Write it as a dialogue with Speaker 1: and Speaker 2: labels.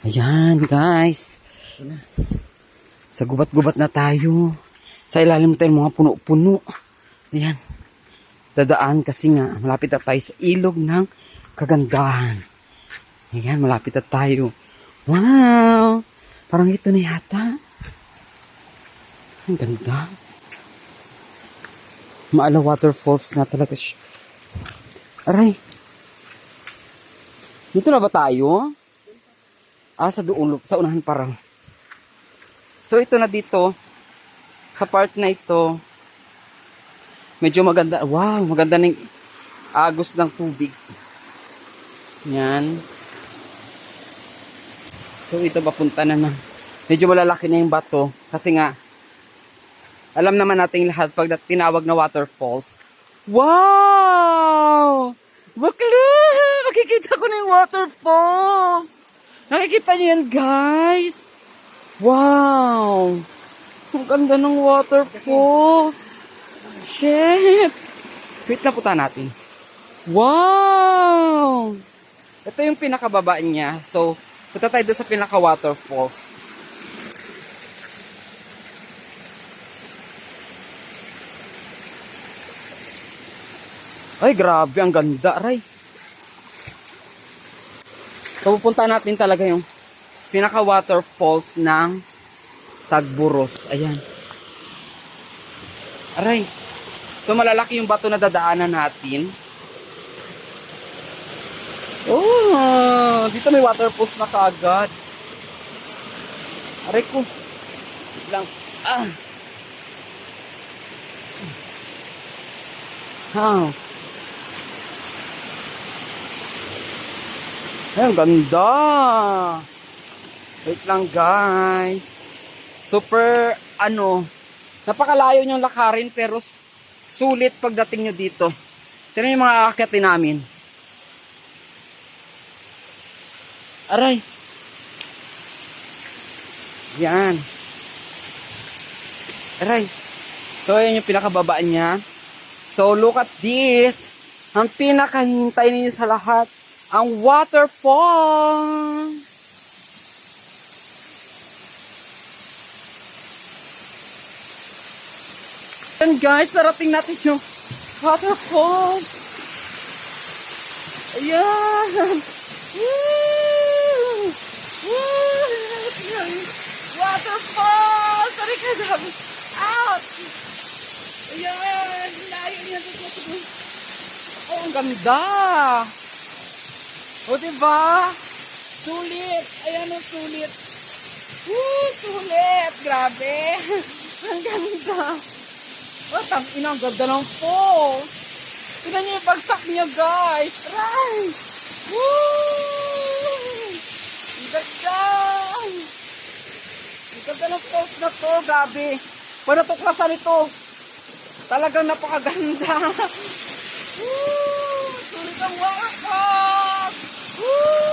Speaker 1: Ayan, guys. Sa gubat-gubat na tayo. Sa ilalim tayo mga puno-puno. Ayan. Dadaan kasi nga, malapit na tayo sa ilog ng kagandahan. Ayan, malapit na tayo. Wow! Parang ito na yata. Ang ganda. Maala waterfalls na talaga siya. Aray. Dito na ba tayo? Sa doon, sa unahan parang. So ito na dito. Sa part na ito. Medyo maganda. Wow, maganda ng agos ng tubig. Yan. So ito papunta na na. Medyo malalaki na yung bato. Kasi nga, alam naman natin lahat pag tinawag na waterfalls. Wow! Bakla! Makikita ko na yung waterfalls! Nakikita niyo yan, guys? Wow! Ang ganda ng waterfalls! Shit! Wait na punta natin. Wow! Ito yung pinakababa niya. So, punta tayo doon sa pinaka-waterfalls. Ay, grabe. Ang ganda, aray. So, pupunta natin talaga yung pinaka-waterfalls ng Tagburos. Ayan. Aray. So, malalaki yung bato na dadaanan natin. Oh, dito may waterfalls na kaagad. Aray ko. Wait lang. How? Ay, ang ganda. Wait lang, guys. Super, napakalayo niyong lakarin pero sulit pagdating nyo dito. Tignan yung mga aakyatin namin. Aray. Yan. Aray. So, ayan yung pinakababa niya. So, look at this. Ang pinakahintay ninyo sa lahat, ang waterfall. And guys, narating natin yung waterfall. Ayan. Woo! Woo! Waterfall! Sorry ka dami. Ouch! Ayan. Layo niya. Oh, ang ganda. O, diba? Sulit. Ayan o, sulit. Woo! Sulit. Grabe. Ang ganda. O, tangina, ang ganda ng falls. Tignan niyo yung pagsak niya, guys. Try! Woo! Ang ganda. Ang ganda ng falls na to. Grabe. Pag natuklasan ito, talagang napakaganda. Woo! Sulit ang waterfalls. Woo!